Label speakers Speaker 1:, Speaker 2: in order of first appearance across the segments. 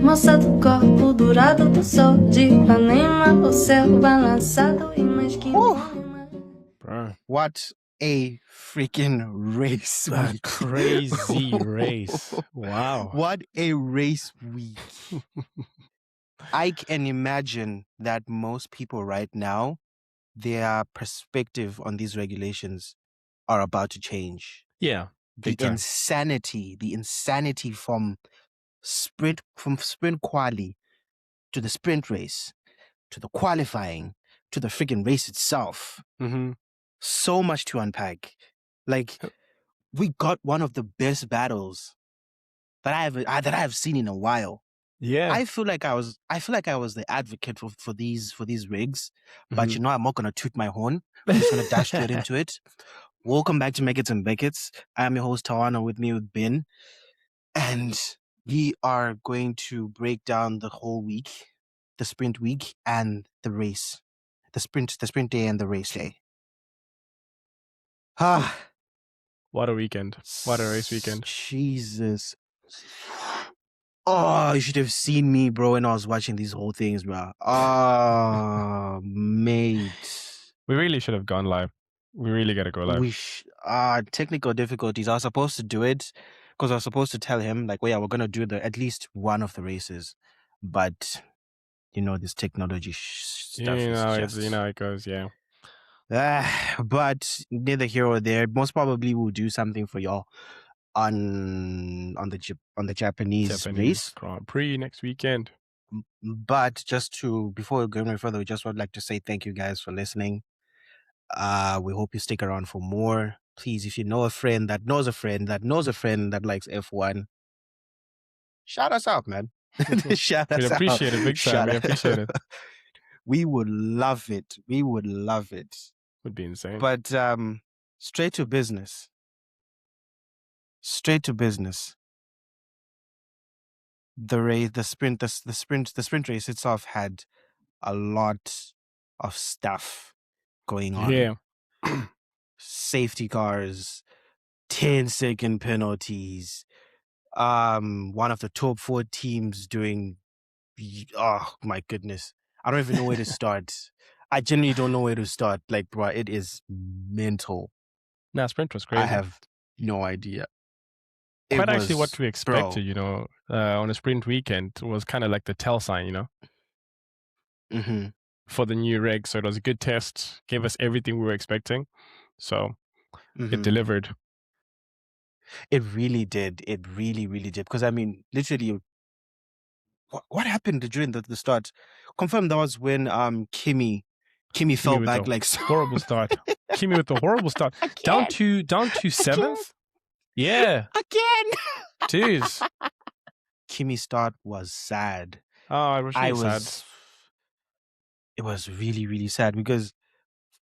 Speaker 1: moça do corpo dourado do sol de Ipanema, o céu balançado e mais que
Speaker 2: Bro,
Speaker 3: What a freaking race
Speaker 2: a
Speaker 3: week.
Speaker 2: crazy race. Wow.
Speaker 3: What a race week. I can imagine that most people right now, their perspective on these regulations are about to change.
Speaker 2: Yeah.
Speaker 3: The
Speaker 2: Big time.
Speaker 3: insanity from sprint quali to the sprint race to the qualifying to the freaking race itself.
Speaker 2: Mm-hmm.
Speaker 3: So much to unpack. Like, we got one of the best battles that I have seen in a while.
Speaker 2: Yeah.
Speaker 3: I feel like I was the advocate for these rigs, but
Speaker 2: Mhm.
Speaker 3: you know, I'm not gonna toot my horn. I'm just gonna dash straight into it. Welcome back to Make It and Beckets. I am your host Tawana, with me with Ben, and we are going to break down the whole week, the sprint week and the race, the sprint day and the race day. Ah,
Speaker 2: What a weekend. What a race weekend.
Speaker 3: Jesus. Oh, you should have seen me, bro, when I was watching these whole things, bro. Oh, mate.
Speaker 2: We really should have gone live. We really got to go live.
Speaker 3: Technical difficulties. I was supposed to do it because I was supposed to tell him, like, well, yeah, we're going to do at least one of the races. But, you know, this technology stuff is just...
Speaker 2: You know how it goes, yeah.
Speaker 3: But neither here or there. Most probably we'll do something for y'all on the Japanese race
Speaker 2: Grand Prix next weekend.
Speaker 3: But before we go any further, we just would like to say thank you guys for listening. We hope you stick around for more. Please, if you know a friend that knows a friend that knows a friend that likes F1, shout us out, man. Shout us
Speaker 2: We'd appreciate it big time. We appreciate it.
Speaker 3: We would love it. We would love it.
Speaker 2: Would be insane.
Speaker 3: But straight to business. Straight to business. The sprint race itself had a lot of stuff going on.
Speaker 2: Yeah.
Speaker 3: Safety cars, 10-second penalties. One of the top 4 teams doing... Oh my goodness. I don't even know where to start. I genuinely don't know where to start. Like, bro, it is mental.
Speaker 2: Nah, sprint was crazy.
Speaker 3: I have no idea.
Speaker 2: Quite actually what we expected, you know, on a sprint weekend was kind of like the tell sign, you know,
Speaker 3: Mm-hmm.
Speaker 2: for the new rig. So it was a good test, gave us everything we were expecting. So it delivered.
Speaker 3: It really did. It really, really did. Because, I mean, literally, what happened during the start? Confirm that was when Kimi fell back like so.
Speaker 2: Horrible start. Kimi with the horrible start. Down to 7th. Yeah.
Speaker 3: Again.
Speaker 2: Dude.
Speaker 3: Kimi's start was sad.
Speaker 2: Oh, it was really sad.
Speaker 3: It was really, really sad because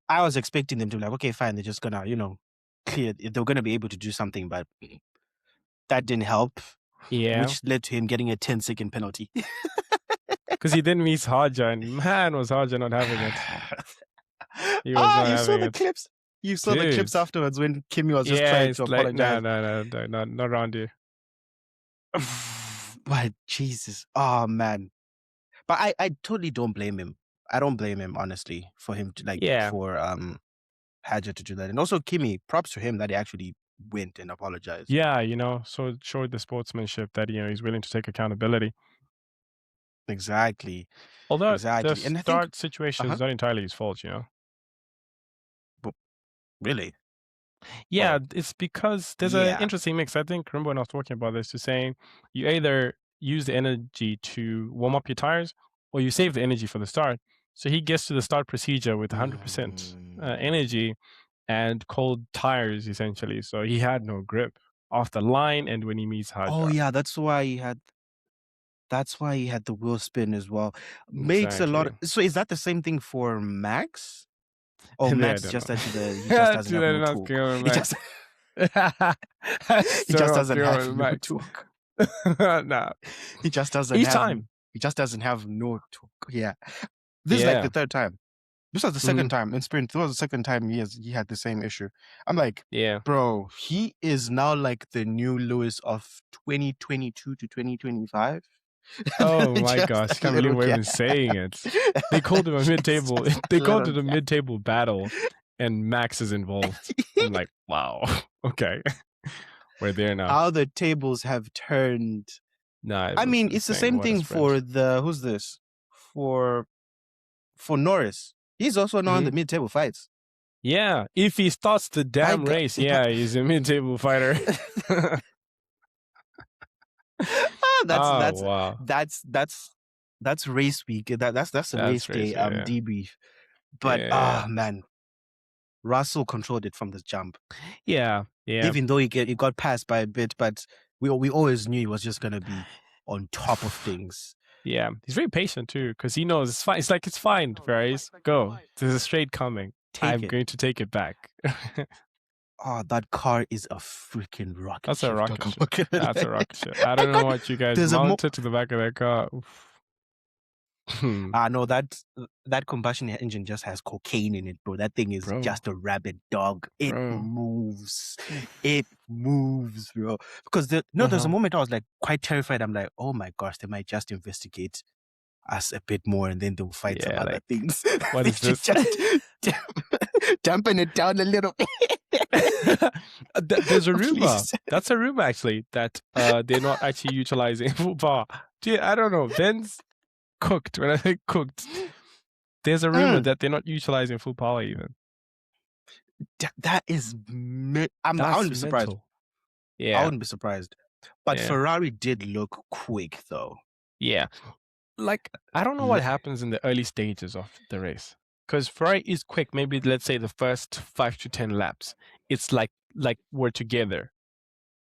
Speaker 3: I was expecting them to be like, okay, fine, they're just gonna, you know, clear. They're gonna be able to do something, but that didn't help.
Speaker 2: Yeah.
Speaker 3: Which led to him getting a 10-second penalty.
Speaker 2: Because he didn't miss Haja, and man, was Haja not having it. He was not
Speaker 3: you
Speaker 2: having
Speaker 3: saw the
Speaker 2: it.
Speaker 3: clips. You saw the clips afterwards when Kimi was just trying to apologize.
Speaker 2: No, not around you.
Speaker 3: But Jesus, oh man. But I totally don't blame him. I don't blame him, honestly, for him to for Haja to do that. And also Kimi, props to him that he actually went and apologized.
Speaker 2: Yeah, you know, so it showed the sportsmanship that, you know, he's willing to take accountability.
Speaker 3: Exactly.
Speaker 2: Although the start situation is not entirely his fault, you know.
Speaker 3: But really?
Speaker 2: Yeah, it's because there's an interesting mix. I think, remember when I was talking about this, to saying you either use the energy to warm up your tires or you save the energy for the start. So he gets to the start procedure with 100% energy and cold tires, essentially. So he had no grip off the line and when he meets Haja.
Speaker 3: Oh, yeah, that's why he had the wheel spin as well. Makes a lot of... So is that the same thing for Max? Oh, Max just actually he just doesn't have no torque. He just doesn't have no torque.
Speaker 2: Nah.
Speaker 3: He just doesn't He just doesn't have no torque. Yeah. This is like the third time. This was the second time in sprint. This was the second time he had the same issue. I'm like, bro, he is now like the new Lewis of 2022 to 2025.
Speaker 2: Oh my
Speaker 3: Just
Speaker 2: gosh,
Speaker 3: a
Speaker 2: I can't believe
Speaker 3: little
Speaker 2: we're even
Speaker 3: gap.
Speaker 2: saying it. They called him a mid-table.
Speaker 3: Just a
Speaker 2: They called
Speaker 3: little
Speaker 2: it a
Speaker 3: gap.
Speaker 2: mid-table battle, and Max is involved. I'm like, wow, okay, we're there now.
Speaker 3: How the tables have turned.
Speaker 2: Nah, it
Speaker 3: I
Speaker 2: was
Speaker 3: mean, it's the
Speaker 2: insane.
Speaker 3: same
Speaker 2: What a
Speaker 3: thing
Speaker 2: sprint.
Speaker 3: for the who's this? For Norris. He's also now in the mid-table fights.
Speaker 2: Yeah, if he starts the damn race, yeah, he's a mid-table fighter. Wow.
Speaker 3: That's race week. That's a race day
Speaker 2: yeah.
Speaker 3: debrief. But
Speaker 2: Yeah.
Speaker 3: man, Russell controlled it from the jump.
Speaker 2: Yeah.
Speaker 3: Even though he got passed by a bit, but we always knew he was just gonna be on top of things.
Speaker 2: Yeah, he's very patient too, because he knows it's fine. It's like, it's fine, Ferraris. Go. There's a straight coming. I'm going to take it back.
Speaker 3: Oh, that car is a freaking rocket
Speaker 2: That's
Speaker 3: ship.
Speaker 2: a rocket ship. That's a rocket ship. I don't know what you guys mounted to the back of that car.
Speaker 3: No, that combustion engine just has cocaine in it, bro. That thing is just a rabid dog. It moves. It moves, bro. Because there's a moment I was like quite terrified. I'm like, oh my gosh, they might just investigate us a bit more and then they'll fight some other things.
Speaker 2: What is this?
Speaker 3: Just dampen it down a little bit.
Speaker 2: There's a rumor. That's a rumor, actually, that they're not actually utilizing full power. I don't know. Ben's cooked. When I say cooked, there's a rumor that they're not utilizing full power even.
Speaker 3: That is, I wouldn't be surprised.
Speaker 2: Yeah,
Speaker 3: I wouldn't be surprised. But Ferrari did look quick, though.
Speaker 2: Yeah, like I don't know what happens in the early stages of the race, because Ferrari is quick. Maybe let's say the first 5 to 10 laps, it's like we're together,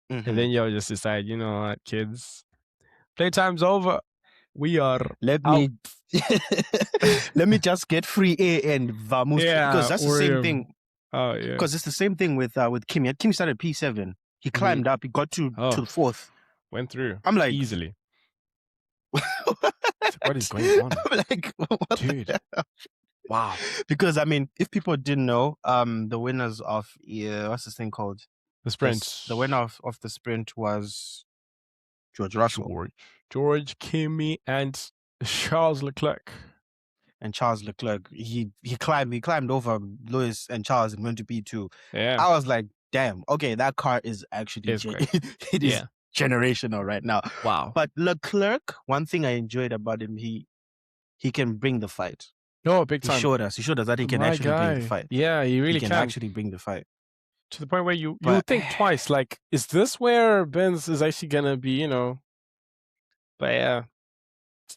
Speaker 2: and then you'll just decide, you know what, kids, playtime's over. We are
Speaker 3: let me just get free air and vamos.
Speaker 2: Yeah,
Speaker 3: because that's the same thing.
Speaker 2: Oh yeah.
Speaker 3: Because it's the same thing with Kimi. Kimi started P7. He climbed up. He got to the 4th.
Speaker 2: Went through.
Speaker 3: I'm like,
Speaker 2: easily. What is going on?
Speaker 3: I'm like, what,
Speaker 2: dude? Wow.
Speaker 3: Because I mean, if people didn't know, the winners of what's this thing called?
Speaker 2: The sprint.
Speaker 3: The winner of the sprint was George Russell.
Speaker 2: George, Kimi, and Charles Leclerc.
Speaker 3: And Charles Leclerc, he climbed over Lewis and Charles and went to P2.
Speaker 2: Yeah.
Speaker 3: I was like, damn, okay, that car is actually it is generational right now.
Speaker 2: Wow.
Speaker 3: But Leclerc, one thing I enjoyed about him, he can bring the fight.
Speaker 2: No, big time.
Speaker 3: He showed us that he can actually bring the fight.
Speaker 2: Yeah, he really
Speaker 3: can actually bring the fight.
Speaker 2: To the point where you think twice, like, is this where Benz is actually gonna be, you know? But yeah,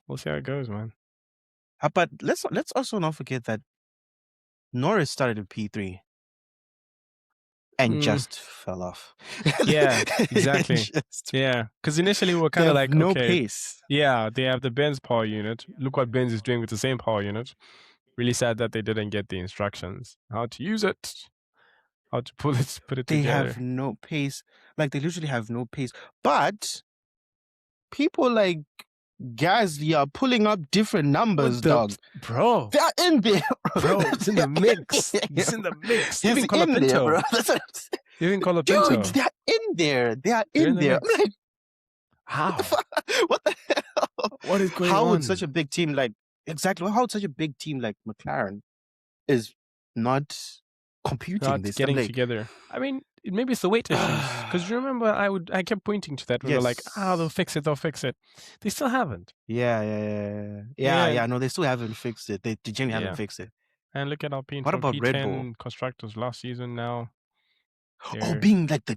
Speaker 2: we'll see how it goes, man.
Speaker 3: But let's also not forget that Norris started at P3 and just fell off.
Speaker 2: Yeah, exactly. Yeah, because initially we were kind of like,
Speaker 3: no pace.
Speaker 2: Yeah, they have the Benz power unit. Look what Benz is doing with the same power unit. Really sad that they didn't get the instructions how to use it, how to put it together.
Speaker 3: They have no pace. Like, they literally have no pace. But people like Gasly are pulling up different numbers, dog.
Speaker 2: Bro.
Speaker 3: They're in there,
Speaker 2: bro. It's in the mix. It's in the mix.
Speaker 3: He's in there, bro.
Speaker 2: You didn't call a Pinto.
Speaker 3: Dude, they're in there. They are in there. I'm like,
Speaker 2: how?
Speaker 3: What the hell?
Speaker 2: What is going on?
Speaker 3: How would such a big team like McLaren is not computing this?
Speaker 2: Getting together. I mean, maybe it's the weight issues. Because remember, I kept pointing to that. We were like, they'll fix it. They still haven't.
Speaker 3: Yeah. No, they still haven't fixed it. They genuinely haven't fixed it.
Speaker 2: And look at Alpine.
Speaker 3: What about
Speaker 2: P10
Speaker 3: Red Bull
Speaker 2: constructors last season now?
Speaker 3: Being like the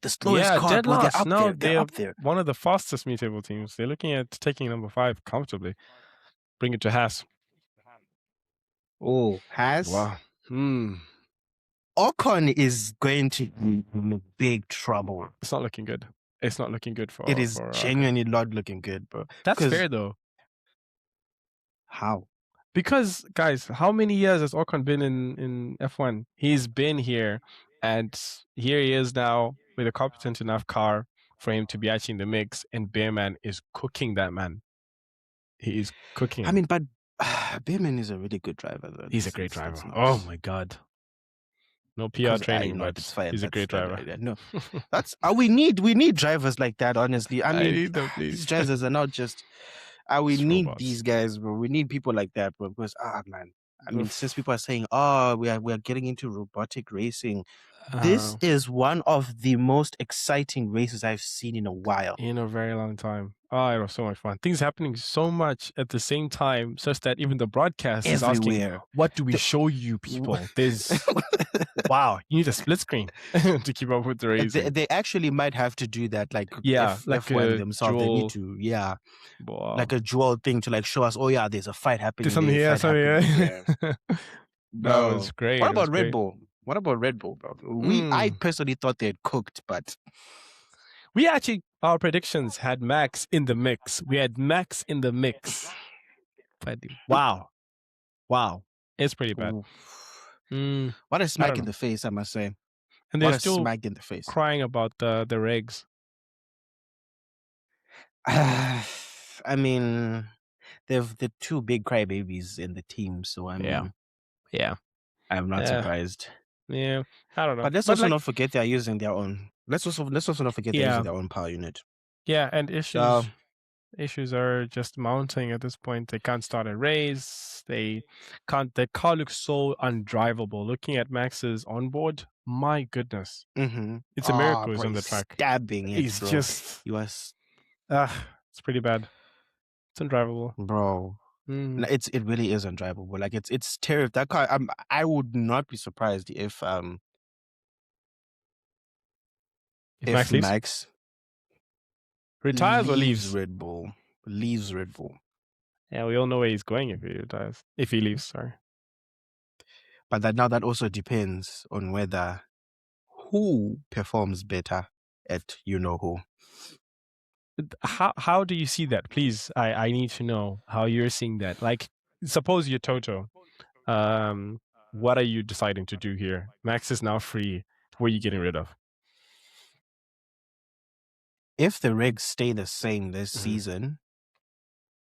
Speaker 3: slowest car.
Speaker 2: Dead last.
Speaker 3: They're up there.
Speaker 2: One of the fastest mid-table teams. They're looking at taking number 5 comfortably. Bring it to Haas.
Speaker 3: Oh, Haas?
Speaker 2: Wow.
Speaker 3: Ocon is going to be in big trouble.
Speaker 2: It's not looking good. It's not looking good for.
Speaker 3: It is genuinely not looking good, bro.
Speaker 2: That's fair though.
Speaker 3: How?
Speaker 2: Because, guys, how many years has Ocon been in F1? He's been here, and here he is now with a competent enough car for him to be actually in the mix, and Bearman is cooking that man. He is cooking.
Speaker 3: I mean, but Bearman is a really good driver, though.
Speaker 2: He's a great driver. Oh my God. No PR
Speaker 3: 'Cause,
Speaker 2: training,
Speaker 3: you know,
Speaker 2: but
Speaker 3: it's fine.
Speaker 2: he's a
Speaker 3: That's
Speaker 2: great driver.
Speaker 3: no, that's we need drivers like that. Honestly, I mean,
Speaker 2: need them,
Speaker 3: these
Speaker 2: please.
Speaker 3: drivers are not just. We
Speaker 2: Just
Speaker 3: need
Speaker 2: robots.
Speaker 3: these guys, bro. We need people like that, bro. Because man, I mean, since people are saying, "Oh, we are getting into robotic racing," this is one of the most exciting races I've seen in a while.
Speaker 2: In a very long time. Oh, it was so much fun. Things happening so much at the same time, such that even the broadcast is asking,
Speaker 3: Everywhere.
Speaker 2: "What do we show you, people?" There's wow, you need a split screen to keep up with the racing.
Speaker 3: They actually might have to do that, like
Speaker 2: like
Speaker 3: F1
Speaker 2: a
Speaker 3: themselves. They need to,
Speaker 2: wow.
Speaker 3: like a dual thing to like show us. Oh yeah, there's a fight happening.
Speaker 2: There's something
Speaker 3: there,
Speaker 2: here,
Speaker 3: there.
Speaker 2: That was great.
Speaker 3: What about Red Bull? What about Red Bull, bro? I personally thought they had cooked, but
Speaker 2: we actually, our predictions had Max in the mix. We had Max in the mix. But wow, it's pretty bad.
Speaker 3: What a smack in the face, I must say.
Speaker 2: And they're still
Speaker 3: smack in the face.
Speaker 2: Crying about the regs.
Speaker 3: I mean, they've the two big crybabies in the team, so I mean,
Speaker 2: yeah,
Speaker 3: I'm not surprised.
Speaker 2: Yeah, I don't know.
Speaker 3: But let's also not forget they're using their own. Let's also not forget they're using their own power unit.
Speaker 2: Yeah, and issues are just mounting at this point. They can't start a race. They can't. The car looks so undrivable. Looking at Max's onboard, my goodness, it's a miracle he's on the track.
Speaker 3: Stabbing it,
Speaker 2: he's
Speaker 3: bro.
Speaker 2: Just
Speaker 3: he was.
Speaker 2: It's pretty bad. It's undrivable,
Speaker 3: bro. It really is undrivable. Like it's terrible. That car. I would not be surprised if Max
Speaker 2: retires or leaves
Speaker 3: Red Bull. Leaves Red Bull.
Speaker 2: Yeah, we all know where he's going if he retires. If he leaves, sorry.
Speaker 3: But that also depends on who performs better at you know who.
Speaker 2: How do you see that? Please, I need to know how you're seeing that. Like, suppose you're Toto. What are you deciding to do here? Max is now free. Who are you getting rid of?
Speaker 3: If the regs stay the same this season,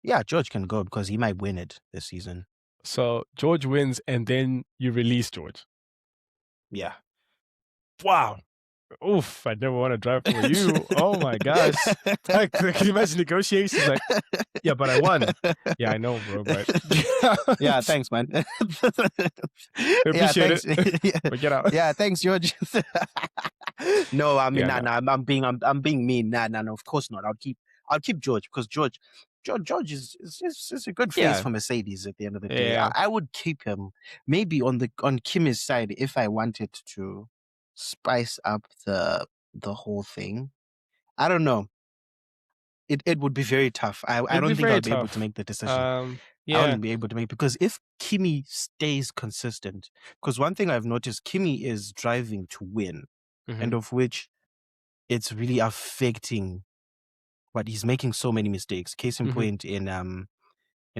Speaker 3: yeah, George can go because he might win it this season.
Speaker 2: So George wins and then you release George.
Speaker 3: Yeah.
Speaker 2: Wow. Oof, I never want to drive for you. Oh my gosh. I can imagine negotiations like, yeah, but I won. Yeah, I know, bro, but
Speaker 3: yeah, thanks, man.
Speaker 2: Appreciate it. But get out.
Speaker 3: Yeah, thanks, George. No, I mean, I'm being mean. Nah, of course not. I'll keep George because George is a good face for Mercedes at the end of the day.
Speaker 2: Yeah.
Speaker 3: I would keep him maybe on Kimi's side if I wanted to spice up the whole thing. I don't know. It would be very tough. I don't think I'll be able to make the decision. I wouldn't be able to make, because if Kimi stays consistent, because one thing I've noticed, Kimi is driving to win, and of which it's really affecting. But he's making so many mistakes. Case in point, in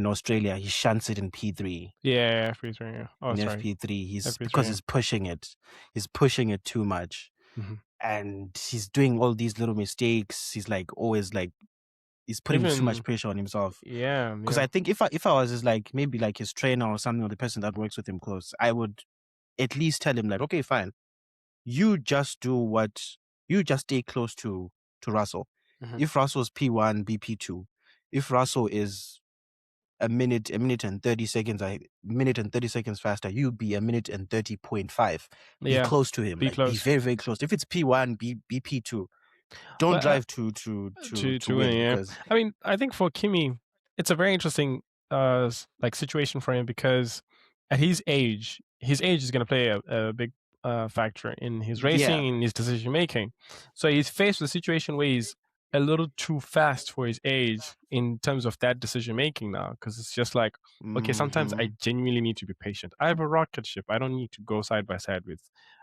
Speaker 3: Australia, he shunts it in P3.
Speaker 2: Yeah, P3. Yeah. Oh,
Speaker 3: in
Speaker 2: sorry.
Speaker 3: FP3, because he's pushing it. He's pushing it too much, and he's doing all these little mistakes. He's like always like he's putting too much pressure on himself.
Speaker 2: Yeah,
Speaker 3: because I think if I was his, like maybe like his trainer or something, or the person that works with him close, I would at least tell him like, okay, fine, you just stay close to Russell. If Russell's P1, be P2. If Russell is a minute and 30 seconds faster, you be a minute and 30.5. Be close to him. Be very, very close. If it's P1, be P2. Don't drive to win. Because...
Speaker 2: I mean, I think for Kimi, it's a very interesting situation for him, because at his age is going to play a big factor in his racing, in his decision making. So he's faced with a situation where he's a little too fast for his age in terms of that decision making now, because it's just like, okay, sometimes I genuinely need to be patient. I have a rocket ship. I don't need to go side by side with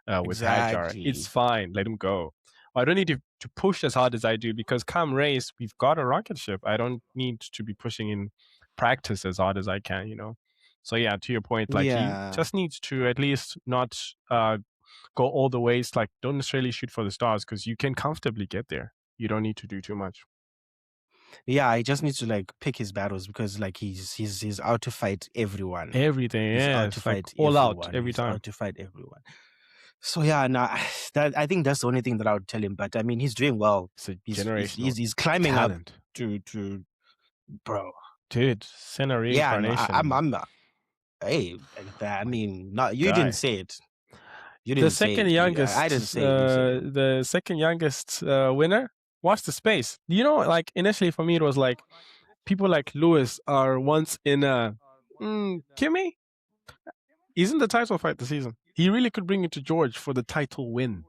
Speaker 2: Hajar. It's fine. Let him go. I don't need to push as hard as I do, because come race, we've got a rocket ship. I don't need to be pushing in practice as hard as I can, So yeah, to your point, like he just needs to at least not go all the ways. Like, don't necessarily shoot for the stars, because you can comfortably get there. You don't need to do too much.
Speaker 3: Yeah, he just needs to like pick his battles, because like he's out to fight everyone.
Speaker 2: Everything,
Speaker 3: he's out to fight
Speaker 2: all out every time.
Speaker 3: Out to fight everyone. So yeah, that I think that's the only thing that I would tell him. But I mean, he's doing well.
Speaker 2: It's a
Speaker 3: He's
Speaker 2: generational
Speaker 3: climbing
Speaker 2: talent.
Speaker 3: up to bro.
Speaker 2: Dude, send a
Speaker 3: Yeah, no,
Speaker 2: reincarnation.
Speaker 3: I'm hey, I mean, not you
Speaker 2: Guy.
Speaker 3: didn't say it. You
Speaker 2: The
Speaker 3: didn't say
Speaker 2: second
Speaker 3: it.
Speaker 2: youngest,
Speaker 3: I didn't say it. You said it.
Speaker 2: the second youngest winner. Watch the space. You know, like initially for me it was like people like Lewis are once in a Kimmy. He's in the title fight this season. He really could bring it to George for the title win.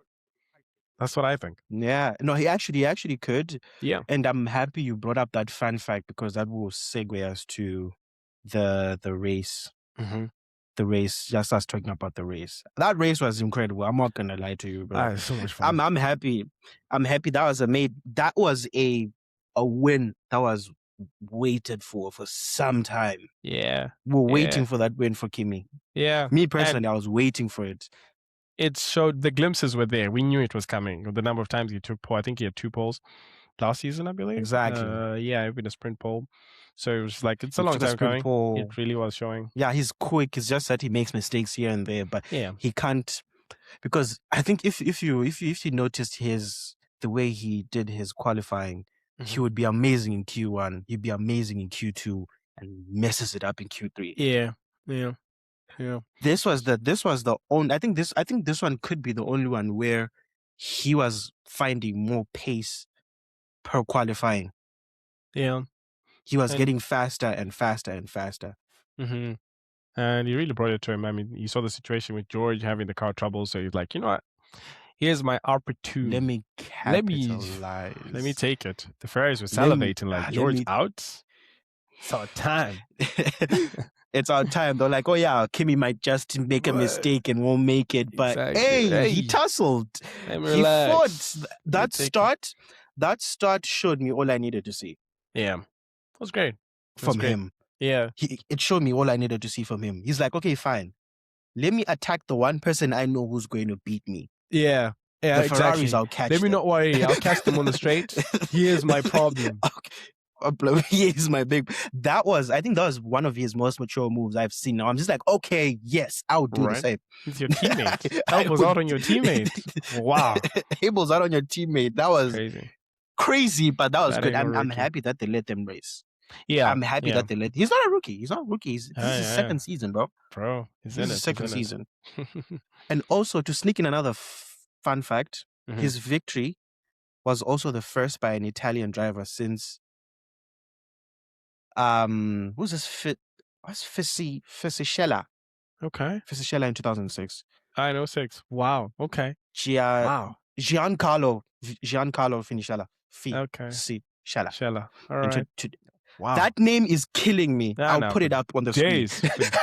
Speaker 2: That's what I think.
Speaker 3: Yeah, no, he actually could.
Speaker 2: Yeah,
Speaker 3: and I'm happy you brought up that fun fact because that will segue us to the race.
Speaker 2: mm-hmm.
Speaker 3: The race, just us talking about the race. That race was incredible. I'm not gonna lie to you, bro.
Speaker 2: So much fun.
Speaker 3: I'm happy. I'm happy that was a win that was waited for some time.
Speaker 2: Yeah.
Speaker 3: We're waiting for that win for Kimi.
Speaker 2: Yeah.
Speaker 3: Me personally, I was waiting for it.
Speaker 2: It showed the glimpses were there. We knew it was coming. The number of times he took pole, I think he had 2 poles last season, I believe.
Speaker 3: Exactly.
Speaker 2: Yeah, even a sprint pole. So it was like, it's a long time coming. It really was showing.
Speaker 3: Yeah, he's quick. It's just that he makes mistakes here and there, but he can't, because I think if you noticed the way he did his qualifying, he would be amazing in Q1. He'd be amazing in Q2 and messes it up in Q3.
Speaker 2: Yeah.
Speaker 3: This was the only. I think this one could be the only one where he was finding more pace per qualifying.
Speaker 2: Yeah.
Speaker 3: He was getting faster and faster and faster.
Speaker 2: Mm-hmm. And he really brought it to him. I mean, you saw the situation with George having the car trouble, so he's like, you know what? Here's my opportunity.
Speaker 3: Let me capitalize.
Speaker 2: Let me take it. The Ferraris were salivating George out. It's our time.
Speaker 3: It's our time. They're like, oh yeah, Kimi might just make a mistake and won't make it. But hey, he tussled. He fought. That start showed me all I needed to see.
Speaker 2: Yeah. It was great.
Speaker 3: From him.
Speaker 2: Yeah.
Speaker 3: It showed me all I needed to see from him. He's like, okay, fine. Let me attack the one person I know who's going to beat me.
Speaker 2: Yeah. Yeah,
Speaker 3: the Ferraris, I'll catch
Speaker 2: them. Let me not worry. I'll catch them on the straight. Here's my problem.
Speaker 3: Okay. Here's my big. I think that was one of his most mature moves I've seen. Now I'm just like, okay, yes, I'll do the same.
Speaker 2: It's your teammate. Elbows out on your teammate. Wow.
Speaker 3: Elbows out on your teammate. That was crazy, but that was good. I'm happy that they let them race.
Speaker 2: Yeah.
Speaker 3: I'm happy that they let. He's not a rookie. This is his second season, bro.
Speaker 2: This
Speaker 3: is his second season. And also, to sneak in another fun fact, his victory was also the first by an Italian driver since who's this? What's Fisichella?
Speaker 2: Okay.
Speaker 3: Fisichella in 2006.
Speaker 2: I know 6. Wow. Okay.
Speaker 3: Giancarlo Fisichella.
Speaker 2: Shella. All right.
Speaker 3: Wow. That name is killing me. I'll put it up on the
Speaker 2: screen.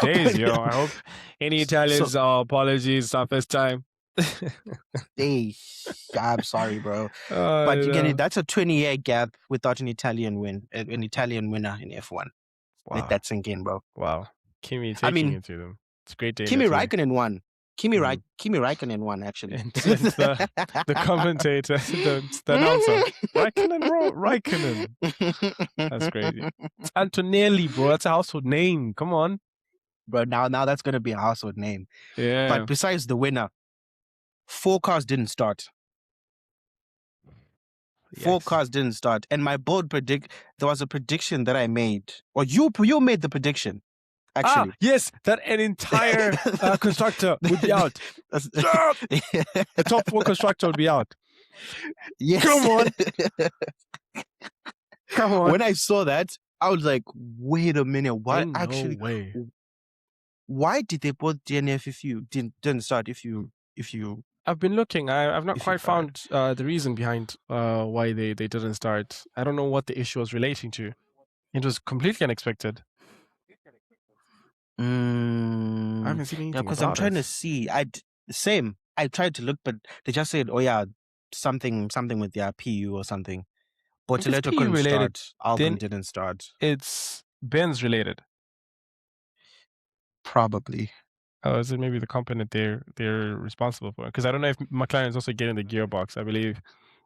Speaker 2: Days, yo. I hope any Italians apologies. It's our first time.
Speaker 3: Hey, I'm sorry, bro. But you get it. That's a 20-year gap without an Italian winner in F1. Wow. Let that sink in, bro.
Speaker 2: Wow. Kimi taking it to them. It's great to
Speaker 3: Kimi Raikkonen won. Kimi Raikkonen won, actually.
Speaker 2: the commentator, the announcer. Raikkonen. That's crazy. It's Antonelli, bro. That's a household name. Come on.
Speaker 3: Bro, now that's going to be a household name.
Speaker 2: Yeah.
Speaker 3: But besides the winner, 4 cars didn't start. 4 cars didn't start. And my bold there was a prediction that I made. Or you made the prediction. Actually.
Speaker 2: Yes, that an entire constructor would be out. The top 4 constructor would be out.
Speaker 3: Yes. Come on. When I saw that, I was like, wait a minute. What actually?
Speaker 2: Way.
Speaker 3: Why did they both DNF if you didn't start? If you
Speaker 2: I've been looking. I've not quite found the reason behind why they didn't start. I don't know what the issue was relating to. It was completely unexpected. I haven't seen anything.
Speaker 3: Because I'm trying to see. I tried to look, but they just said, "Oh yeah, something with their PU or something." Bortoleto couldn't start. Albon didn't start.
Speaker 2: It's Benz related.
Speaker 3: Probably.
Speaker 2: Oh, is it maybe the component they're responsible for? Because I don't know if McLaren is also getting the gearbox. I believe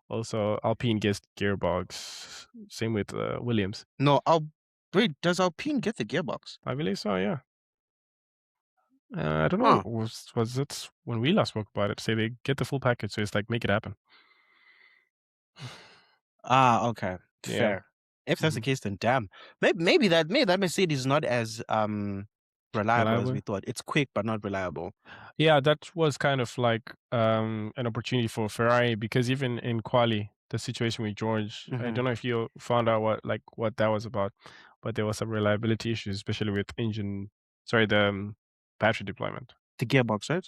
Speaker 2: also Alpine gets gearbox. Same with Williams.
Speaker 3: No, wait. Does Alpine get the gearbox?
Speaker 2: I believe so. Yeah. I don't know. Was it when we last spoke about it? Say they get the full package, so it's like make it happen.
Speaker 3: Okay.
Speaker 2: Yeah.
Speaker 3: Fair. If that's the case, then damn. Maybe that Mercedes is not as reliable as we thought. It's quick but not reliable.
Speaker 2: Yeah, that was kind of like an opportunity for Ferrari, because even in quali, the situation with George, I don't know if you found out what that was about, but there was some reliability issues, especially with the battery deployment.
Speaker 3: The gearbox, right?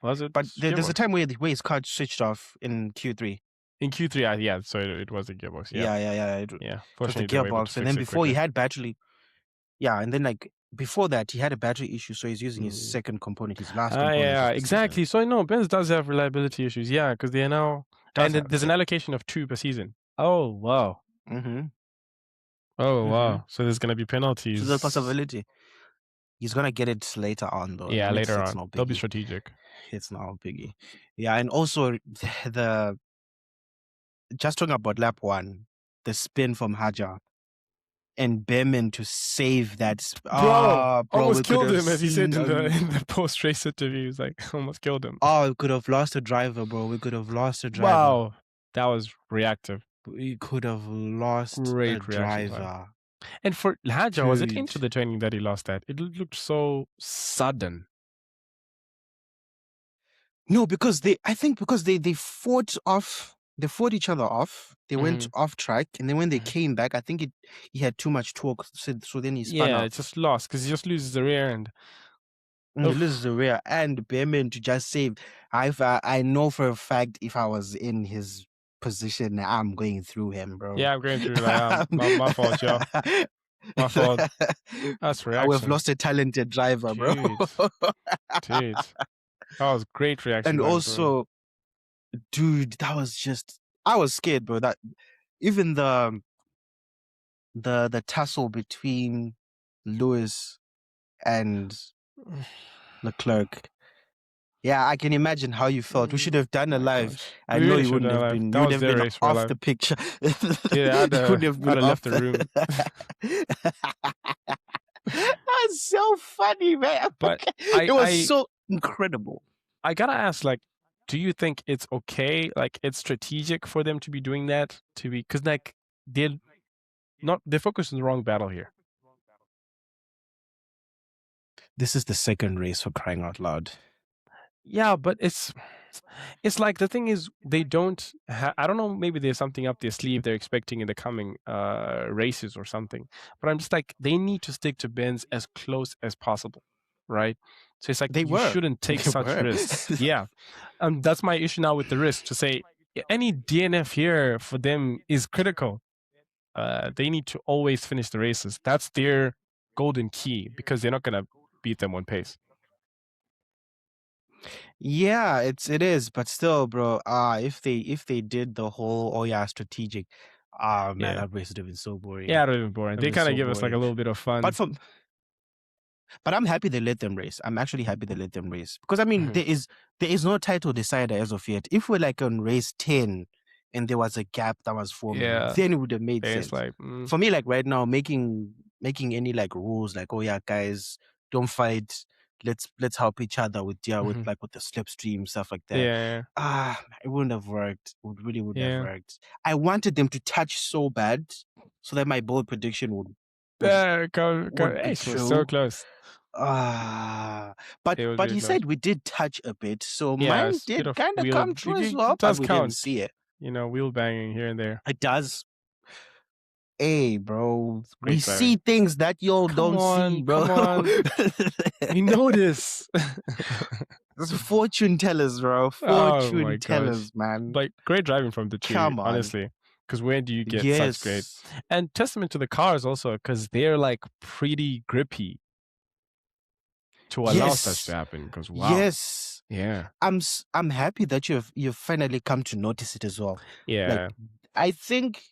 Speaker 2: Was it?
Speaker 3: But there's a time where his car switched off in Q3.
Speaker 2: In Q3, yeah. So it was the gearbox. Yeah.
Speaker 3: Yeah.
Speaker 2: Fortunately,
Speaker 3: It was the gearbox, and then before he had battery. Yeah, and then like before that, he had a battery issue, so he's using his second component, his last component.
Speaker 2: Yeah, exactly. So I know Benz does have reliability issues. Yeah, because they are now there's an allocation of 2 per season. Oh wow. Oh wow. So there's gonna be penalties.
Speaker 3: So there's a possibility. He's gonna get it later on, though.
Speaker 2: Yeah, later on. They'll be strategic.
Speaker 3: It's not a biggie. Yeah, and also just talking about lap 1, the spin from Hajar and Behrman to save that.
Speaker 2: Bro, almost killed him, as he said in the post-race interview. He was like, almost killed him.
Speaker 3: Oh, we could have lost a driver, bro. We could have lost a driver.
Speaker 2: Wow, that was reactive.
Speaker 3: We could have lost a driver.
Speaker 2: And for Hajar, was it into the training that he lost that? It looked so sudden.
Speaker 3: No, because they fought off. They fought each other off. They went off track, and then when they came back, I think he had too much torque, so then he spun off.
Speaker 2: Yeah, it just lost because he just loses the rear end.
Speaker 3: He loses the rear and Behrman to just save. I know for a fact if I was in his position, I'm going through him, bro.
Speaker 2: Yeah, I'm going through. Like, my fault, Joe. My fault. That's reaction.
Speaker 3: I would have lost a talented driver, bro.
Speaker 2: Dude. That was great reaction.
Speaker 3: And also, dude, that was just, I was scared, bro. That even the tussle between Lewis and Leclerc. Yeah, I can imagine how you felt. We should have done a live. I know you wouldn't have been. You would have been off the picture.
Speaker 2: Yeah, I'd have left the room.
Speaker 3: That's so funny, man.
Speaker 2: But
Speaker 3: it was so incredible.
Speaker 2: I gotta ask, like, do you think it's okay? Like, it's strategic for them to be doing that? Because like they're focused on the wrong battle here.
Speaker 3: This is the second race, for crying out loud.
Speaker 2: Yeah, but it's like, the thing is, they don't I don't know, maybe there's something up their sleeve they're expecting in the coming races or something. But I'm just like, they need to stick to Benz as close as possible, right? So it's like, shouldn't take such risks. Yeah. That's my issue now with the risk, to say any DNF here for them is critical. They need to always finish the races. That's their golden key, because they're not going to beat them on pace.
Speaker 3: Yeah, it is, but still, bro. If they did the whole strategic, man, that race would have been so boring.
Speaker 2: Yeah, it would have been boring. They kind of give us like a little bit of fun.
Speaker 3: But I'm happy they let them race. I'm actually happy they let them race, because I mean, there is no title decider as of yet. If we're like on race 10 and there was a gap that was forming, then it would have made sense.
Speaker 2: Like,
Speaker 3: for me, like right now, making any like rules, like, oh yeah, guys, don't fight. Let's help each other with the slipstream, stuff like that.
Speaker 2: Yeah.
Speaker 3: It wouldn't have worked. It really wouldn't have worked. I wanted them to touch so bad, so that my bold prediction would
Speaker 2: go. It was so close.
Speaker 3: But he said we did touch a bit, so mine did kind of come true as well. But we didn't see it.
Speaker 2: Wheel banging here and there.
Speaker 3: It does. Hey, bro, we see things that y'all don't see, bro.
Speaker 2: Come on. We know this.
Speaker 3: It's fortune tellers, bro. Fortune tellers, man.
Speaker 2: Like, great driving from the team, honestly. Because where do you get such great? And testament to the cars also, because they're like pretty grippy to allow such to happen. Because wow.
Speaker 3: Yes.
Speaker 2: Yeah.
Speaker 3: I'm happy that you've finally come to notice it as well.
Speaker 2: Yeah.
Speaker 3: Like, I think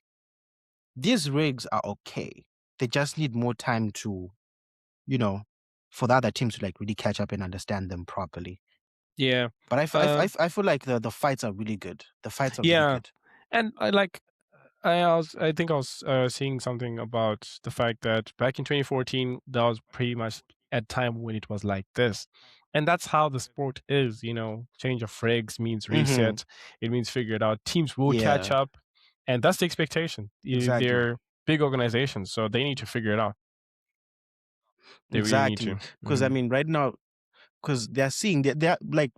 Speaker 3: these rigs are okay. They just need more time to, for the other teams to like really catch up and understand them properly.
Speaker 2: Yeah.
Speaker 3: But I feel like the fights are really good. The fights are really good.
Speaker 2: And I think I was seeing something about the fact that back in 2014, that was pretty much at time when it was like this. And that's how the sport is, change of rigs means reset. It means figure it out. Teams will catch
Speaker 3: Yeah,
Speaker 2: up. And that's the expectation.
Speaker 3: exactly.
Speaker 2: They're big organizations, so they need to figure it out. They really need
Speaker 3: Exactly.
Speaker 2: to.
Speaker 3: Because I mean, right now, because they're seeing they're like,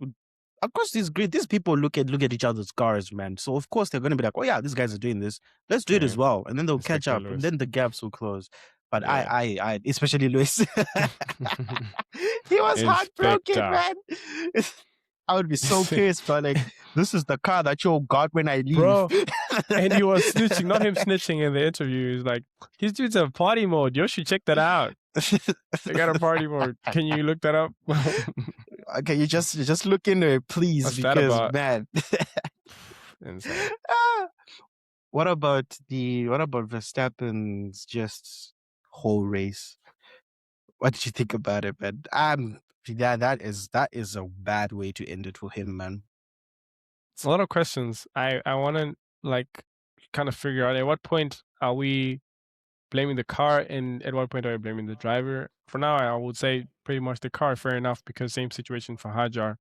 Speaker 3: of course, these people look at each other's cars, man. So of course they're gonna be like, oh yeah, these guys are doing this. Let's do it as
Speaker 2: Yeah.
Speaker 3: well, and then they'll catch
Speaker 2: Especially
Speaker 3: up, and
Speaker 2: Lewis.
Speaker 3: then the gaps will close. But
Speaker 2: Yeah.
Speaker 3: I, especially Lewis, he was heartbroken,
Speaker 2: Inspector.
Speaker 3: man. I would be so pissed, but like, this is the car that you got when I leave.
Speaker 2: Bro, and he was snitching, not him snitching in the interview. He's like, his dude's a party mode. You should check that out. They got a party mode. Can you look that up?
Speaker 3: Okay, you just look into it, please,
Speaker 2: What's that
Speaker 3: because
Speaker 2: about?
Speaker 3: man.
Speaker 2: Insane.
Speaker 3: What about Verstappen's just whole race? What did you think about it, man? That is a bad way to end it for him, man.
Speaker 2: It's a lot of questions. I want to kind of figure out at what point are we blaming the car and at what point are we blaming the driver. For now, I would say pretty much the car, fair enough, because same situation for Hajar.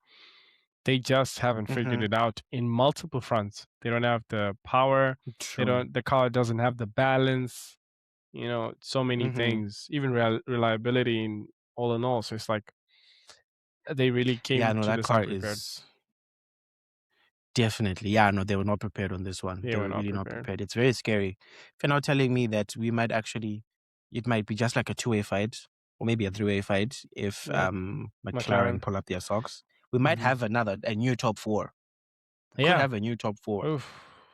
Speaker 2: They just haven't figured it out in multiple fronts. They don't have the power.
Speaker 3: True.
Speaker 2: The car doesn't have the balance. So many things, even reliability and all in all. So it's like they really came to
Speaker 3: that
Speaker 2: this
Speaker 3: car
Speaker 2: unprepared.
Speaker 3: is definitely, they were not prepared on this one. They were really not prepared. It's very scary. If you're now telling me that we might actually, it might be just like a 2-way fight or maybe a 3-way fight if McLaren pull up their socks. We might have a new top 4. Could have a new top 4.
Speaker 2: Oof.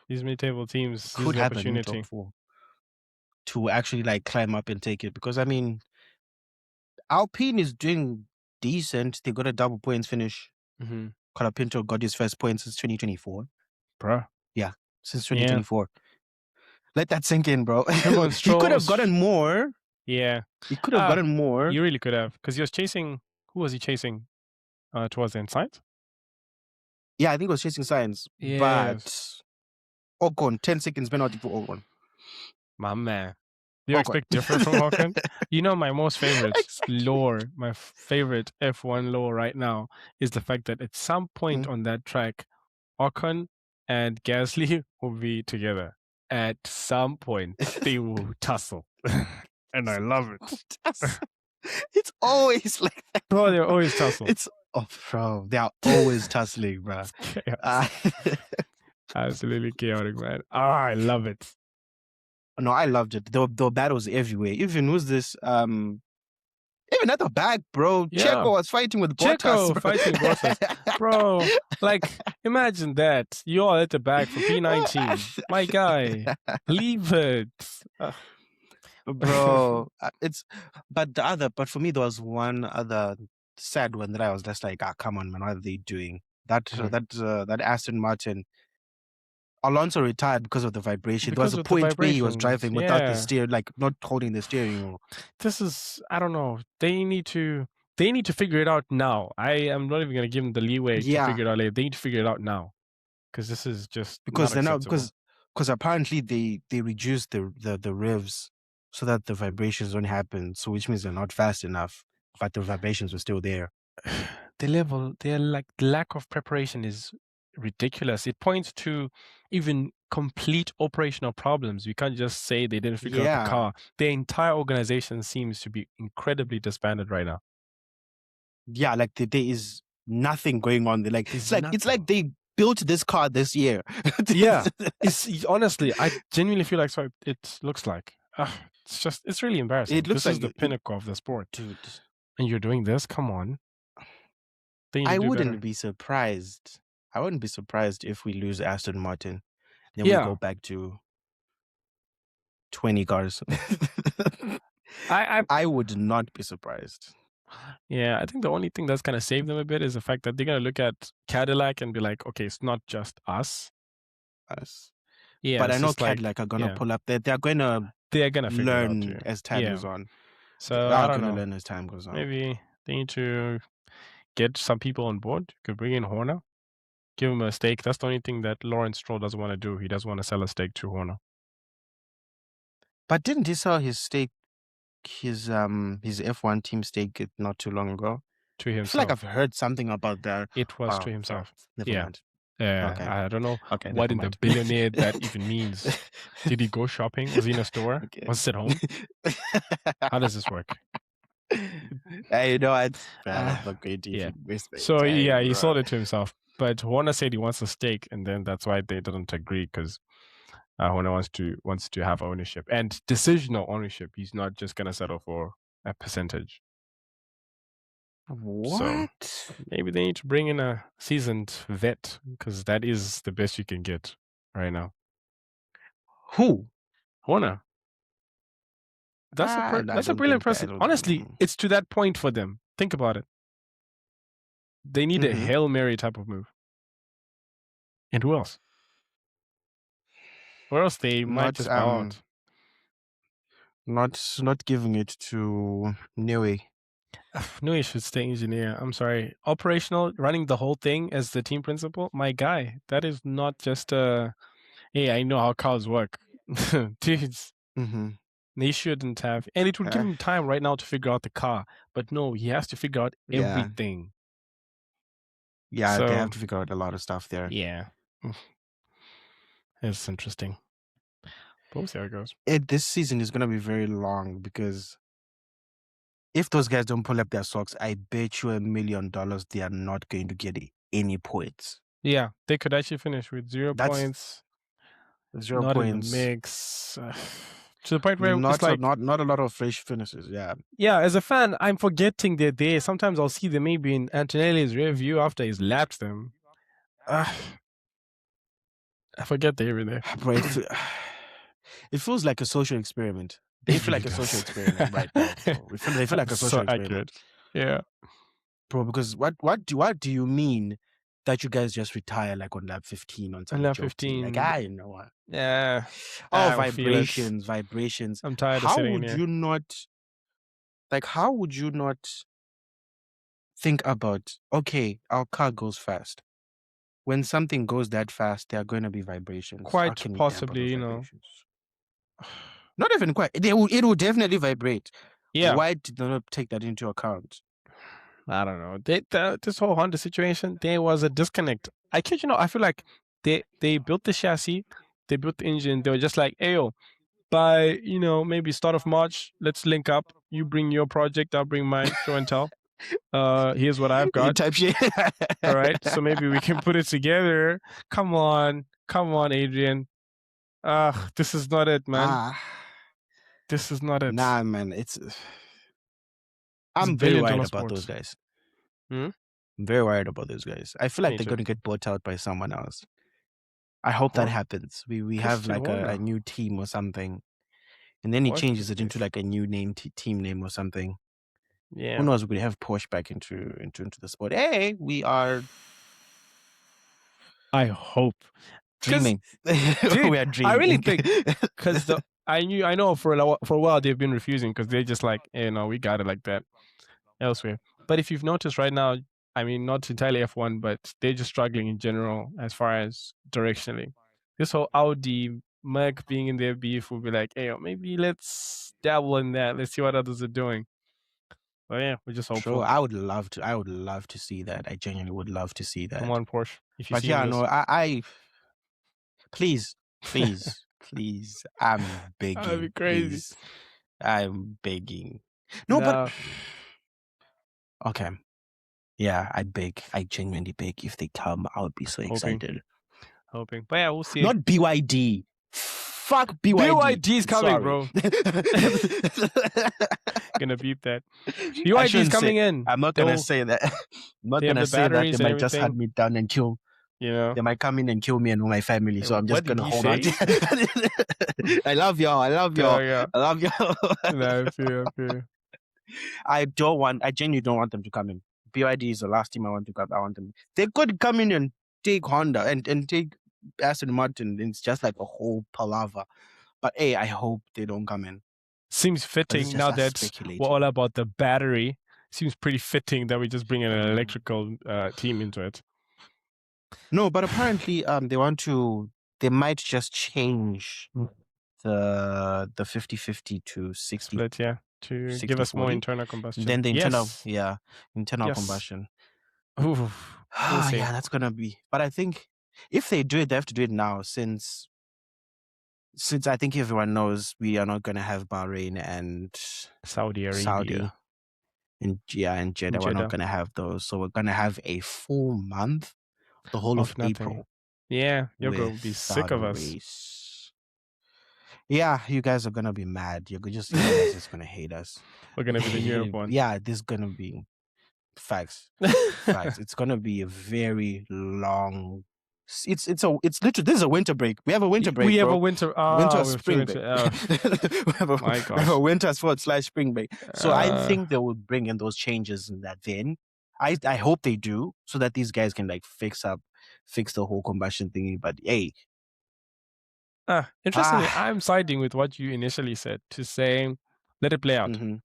Speaker 2: These mid-table teams
Speaker 3: could have a new top 4 to actually like climb up and take it, because I mean, Alpine is doing decent. They got a double points finish. Colapinto got his first point since 2024.
Speaker 2: Bro.
Speaker 3: Yeah, since 2024. Let that sink in, bro. He could have gotten more.
Speaker 2: Yeah.
Speaker 3: He could have gotten more.
Speaker 2: You really could have, because he was chasing. Who was he chasing? Towards the inside?
Speaker 3: Yeah, I think he was chasing Sainz.
Speaker 2: Yes.
Speaker 3: But Ocon, 10 seconds penalty for Ocon.
Speaker 2: My man. Do you expect different from Ocon? My most favorite lore, my favorite F1 lore right now is the fact that at some point on that track, Ocon and Gasly will be together. At some point, they will tussle. And I love it.
Speaker 3: It's always like that.
Speaker 2: Bro, they're always tussling.
Speaker 3: Bro, they are always tussling, bro.
Speaker 2: Absolutely chaotic, man. I love it.
Speaker 3: No, I loved it. There were battles everywhere. Even who's this? Even at the back, bro. Yeah. Checo was fighting with Bottas.
Speaker 2: Fighting Bottas. Bro, imagine that. You all at the back for P19. My guy, leave it.
Speaker 3: Bro, but for me, there was one other sad one that I was just like, come on, man, what are they doing? That Aston Martin, Alonso retired because of the vibration. There was a point where he was driving without the steer, not holding the steering wheel.
Speaker 2: This is, I don't know. They need to figure it out now. I am not even going to give them the leeway to figure it out later. They need to figure it out now, because this is just because
Speaker 3: apparently they reduced the revs so that the vibrations don't happen. So which means they're not fast enough, but the vibrations were still there.
Speaker 2: Their lack of preparation is ridiculous. It points to even complete operational problems. We can't just say they didn't figure out the car. The entire organization seems to be incredibly disbanded right now.
Speaker 3: Yeah, there is nothing going on there. It's like they built this car this year.
Speaker 2: Yeah, honestly, I genuinely feel like so it looks like. It's really embarrassing. This is the pinnacle of the sport,
Speaker 3: dude.
Speaker 2: And you're doing this? Come on.
Speaker 3: I wouldn't be surprised. I wouldn't be surprised if we lose Aston Martin. Then we go back to 20 cars. I would not be surprised.
Speaker 2: Yeah, I think the only thing that's going to save them a bit is the fact that they're going to look at Cadillac and be like, okay, it's not just us. Yeah,
Speaker 3: but I know Cadillac are going to pull up. They're going to learn as time goes on.
Speaker 2: So
Speaker 3: I don't know. Learn as time goes on.
Speaker 2: Maybe they need to get some people on board. You could bring in Horner, give him a stake. That's the only thing that Lawrence Stroll doesn't want to do. He doesn't want to sell a stake to Horner.
Speaker 3: But didn't he sell his stake his F1 team stake not too long ago?
Speaker 2: To
Speaker 3: I feel like
Speaker 2: himself.
Speaker 3: I've heard something about that.
Speaker 2: It was to
Speaker 3: Oh,
Speaker 2: himself.
Speaker 3: never mind. Okay.
Speaker 2: I don't know
Speaker 3: Okay,
Speaker 2: what
Speaker 3: never
Speaker 2: in the
Speaker 3: mind.
Speaker 2: billionaire that even means. Did he go shopping? Was he in a store?
Speaker 3: Okay.
Speaker 2: Was it at home? How does this work?
Speaker 3: You know, it's not great
Speaker 2: Yeah.
Speaker 3: investment.
Speaker 2: So yeah, he sold it to himself. But Horner said he wants a stake, and then that's why they didn't agree, because Horner wants to have ownership and decisional ownership. He's not just gonna settle for a percentage.
Speaker 3: What?
Speaker 2: So maybe they need to bring in a seasoned vet, because that is the best you can get right now.
Speaker 3: Who?
Speaker 2: Horner. That's a brilliant person. Honestly, it's to that point for them. Think about it. They need a Hail Mary type of move. And who else? Or else they might just bow out.
Speaker 3: Not giving it to Nui.
Speaker 2: Nui should stay engineer. I'm sorry. Operational, running the whole thing as the team principal, my guy. That is not just hey, I know how cars work. Dudes. They shouldn't have. And it would give him time right now to figure out the car. But no, he has to figure out everything.
Speaker 3: Yeah, so, they have to figure out a lot of stuff there.
Speaker 2: Yeah. It's interesting. But we'll see how it goes.
Speaker 3: This season is going to be very long, because if those guys don't pull up their socks, I bet you $1 million they are not going to get any points.
Speaker 2: Yeah, they could actually finish with 0 points.
Speaker 3: 0
Speaker 2: not
Speaker 3: points.
Speaker 2: In the mix. To the point where
Speaker 3: not
Speaker 2: it's like
Speaker 3: not a lot of fresh finishes.
Speaker 2: Yeah, as a fan, I'm forgetting they're there. Sometimes I'll see them maybe in Antonelli's rear view after he's lapped them. I forget they're even there.
Speaker 3: Bro, it feels like a social experiment. They feel like a social experiment right now. They feel like a social experiment.
Speaker 2: Accurate. Yeah,
Speaker 3: bro. Because what do you mean that you guys just retire like on lap 15 on some
Speaker 2: lap
Speaker 3: joke
Speaker 2: 15?
Speaker 3: Like, you know what?
Speaker 2: Yeah.
Speaker 3: Vibrations.
Speaker 2: I'm tired of sitting in here.
Speaker 3: How would you not think about, okay, our car goes fast. When something goes that fast, there are going to be vibrations.
Speaker 2: Quite possibly, you know.
Speaker 3: Not even quite. It will definitely vibrate.
Speaker 2: Yeah.
Speaker 3: Why did they not take that into account?
Speaker 2: I don't know. This whole Honda situation, there was a disconnect. I kid you not. I feel like they built the chassis, they built the engine. They were just like, "Hey, by maybe start of March, let's link up. You bring your project, I'll bring mine. Show and tell. Here's what I've got.
Speaker 3: Type shit.
Speaker 2: All right, so maybe we can put it together. Come on, Adrian. This is not it, man. This is not it.
Speaker 3: Nah, man. I'm very worried about those guys. I'm very worried about those guys. I feel like they're going to get bought out by someone else. I hope that happens. We have like a new team or something, and then he changes it into like a new name, team name or something.
Speaker 2: Yeah.
Speaker 3: Who knows? We have Porsche back into the sport. Hey, we are.
Speaker 2: I hope.
Speaker 3: Dreaming.
Speaker 2: Dude,
Speaker 3: we are dreaming.
Speaker 2: I really think because I know for a while they've been refusing because they're just like, hey, no, we got it like that elsewhere. But if you've noticed right now, I mean, not entirely F1, but they're just struggling in general as far as directionally. This whole Audi, Merc being in their beef will be like, hey, maybe let's dabble in that. Let's see what others are doing. But yeah, we're just hopeful.
Speaker 3: Sure, I would love to see that. I genuinely would love to see that.
Speaker 2: Come on, Porsche.
Speaker 3: If you see this. No, I please, I'm begging.
Speaker 2: That'd be crazy.
Speaker 3: Please. I'm begging. No, but okay. Yeah, I beg. I genuinely beg. If they come, I would be so excited.
Speaker 2: Hoping. But yeah, we'll see.
Speaker 3: Not BYD. Fuck BYD.
Speaker 2: BYD's coming, bro. Gonna beep that. BYD's coming in.
Speaker 3: I'm not gonna say that. I'm not gonna say that. They might just hunt me down and kill.
Speaker 2: Yeah.
Speaker 3: They might come in and kill me and my family. So I'm just gonna hold on. I love y'all.
Speaker 2: Yeah.
Speaker 3: I love y'all.
Speaker 2: No, I feel.
Speaker 3: I genuinely don't want them to come in. BYD is the last team I want to come. I want them. They could come in and take Honda and take Aston Martin. It's just like a whole palaver. But hey, I hope they don't come in.
Speaker 2: Seems fitting now that we're all about the battery. Seems pretty fitting that we just bring in an electrical team into it.
Speaker 3: No, but apparently they might just change the 50-50 to 60.
Speaker 2: Split, yeah. to give us more internal combustion.
Speaker 3: Then the internal,
Speaker 2: yes.
Speaker 3: internal combustion.
Speaker 2: Ooh, we'll see.
Speaker 3: Yeah, that's gonna be. But I think if they do it, they have to do it now, since I think everyone knows we are not gonna have Bahrain and
Speaker 2: Saudi Arabia.
Speaker 3: And Jeddah. We're not gonna have those, so we're gonna have a full month, the whole of April.
Speaker 2: Yeah, you're gonna be sick of us.
Speaker 3: Yeah, you guys are gonna be mad. You guys just gonna hate us.
Speaker 2: We're gonna be the Europe one.
Speaker 3: Yeah, this is gonna be facts. It's gonna be a very long. It's literally, this is a winter break. We have a winter break.
Speaker 2: We have
Speaker 3: bro.
Speaker 2: a winter.
Speaker 3: Spring break. We have a winter / spring break. So I think they will bring in those changes in that then. I hope they do, so that these guys can like fix the whole combustion thingy. But hey.
Speaker 2: Interestingly, I'm siding with what you initially said, to say, let it play out.
Speaker 3: Mm-hmm.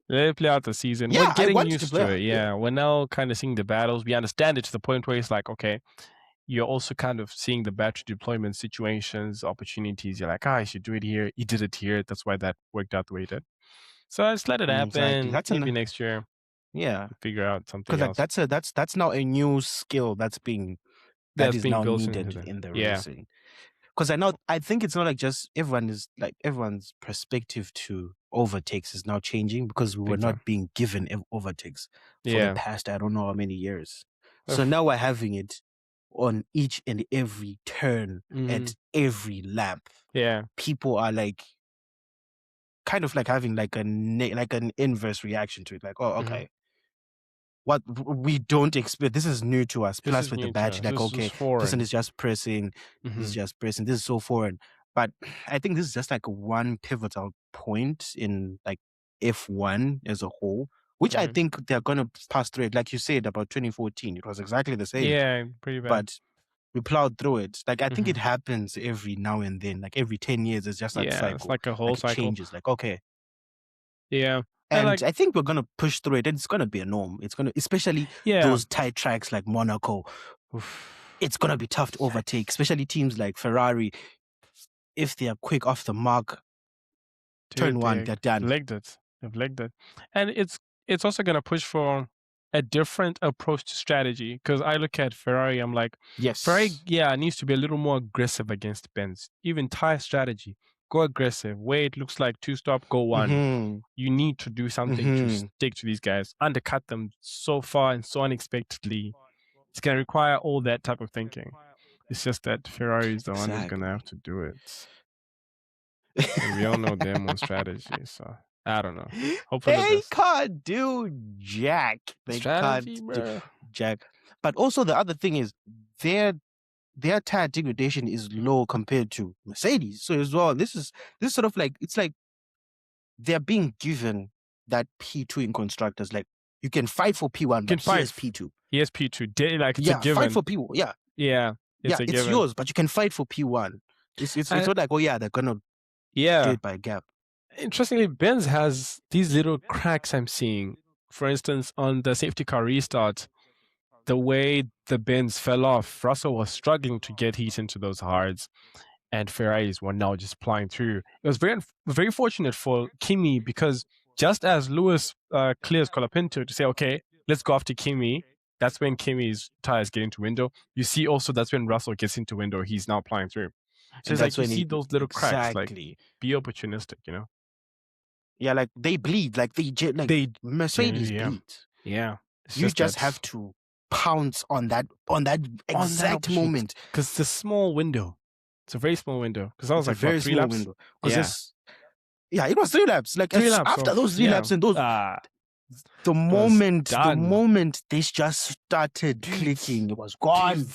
Speaker 2: Let it play out the season.
Speaker 3: Yeah,
Speaker 2: we're getting used to it. Yeah, we're now kind of seeing the battles. We understand it to the point where it's like, okay, you're also kind of seeing the battery deployment situations, opportunities. You're like, I should do it here. You did it here. That's why that worked out the way it did. So just let it happen. Exactly. That's maybe next year.
Speaker 3: Yeah,
Speaker 2: figure out something else.
Speaker 3: Because that's now a new skill that is now needed in the racing. Because I think it's not like just everyone's perspective to overtakes is now changing, because we were not being given overtakes for the past, I don't know how many years. So now we're having it on each and every turn at every lap.
Speaker 2: Yeah,
Speaker 3: people are like kind of like having like an inverse reaction to it. Like, oh, okay. What we don't expect, this is new to us. Plus with the badge, like, okay, person is just pressing, this is just pressing. This is so foreign. But I think this is just like one pivotal point in like F1 as a whole, which I think they're gonna pass through it. Like you said about 2014, it was exactly the same.
Speaker 2: Yeah, pretty bad.
Speaker 3: But we plowed through it. Like I think it happens every now and then. Like every 10 years, it's just like cycle.
Speaker 2: It's like a whole cycle.
Speaker 3: Changes. Like, okay.
Speaker 2: Yeah.
Speaker 3: And I think we're gonna push through it, and it's gonna be a norm. It's gonna, especially those tight tracks like Monaco. It's gonna be tough to overtake, especially teams like Ferrari. If they are quick off the mark, turn one, they're done.
Speaker 2: They've legged it, and it's also gonna push for a different approach to strategy. Because I look at Ferrari, I'm like, Ferrari, needs to be a little more aggressive against Benz. Even tire strategy. Go aggressive. Where it looks like 2-stop, go 1. You need to do something to stick to these guys. Undercut them so far and so unexpectedly. It's going to require all that type of thinking. It's just that Ferrari is the one who's going to have to do it. And we all know their own strategy. So I don't know. Hopefully
Speaker 3: they can't do jack. They can't do jack. But also the other thing is their tire degradation is low compared to Mercedes. So as well, this is sort of like, it's like they're being given that P2 in constructors. Like, you can fight for P1, but here's P2.
Speaker 2: Here's P2. Like, it's a given.
Speaker 3: Fight for P1. Yeah. It's yours, but you can fight for P1. It's not like, they're gonna do it by gap.
Speaker 2: Interestingly, Benz has these little cracks I'm seeing. For instance, on the safety car restart, the way the Benz fell off, Russell was struggling to get heat into those hards, and Ferraris were now just flying through. It was very, very fortunate for Kimi, because just as Lewis clears Colapinto to say, okay, let's go after Kimi, that's when Kimi's tires get into window. You see also that's when Russell gets into window. He's now flying through. So it's like you see those little cracks. Like, be opportunistic, you know?
Speaker 3: Yeah, like they bleed. Like Mercedes bleed.
Speaker 2: Yeah.
Speaker 3: You just have to pounce on that exact moment,
Speaker 2: because it's a small window. It's a very small window. Because I was like, very 3 laps. Window.
Speaker 3: It was 3 laps. Like
Speaker 2: 3 laps.
Speaker 3: After those 3 laps and those, the moment they just started clicking, it was gone.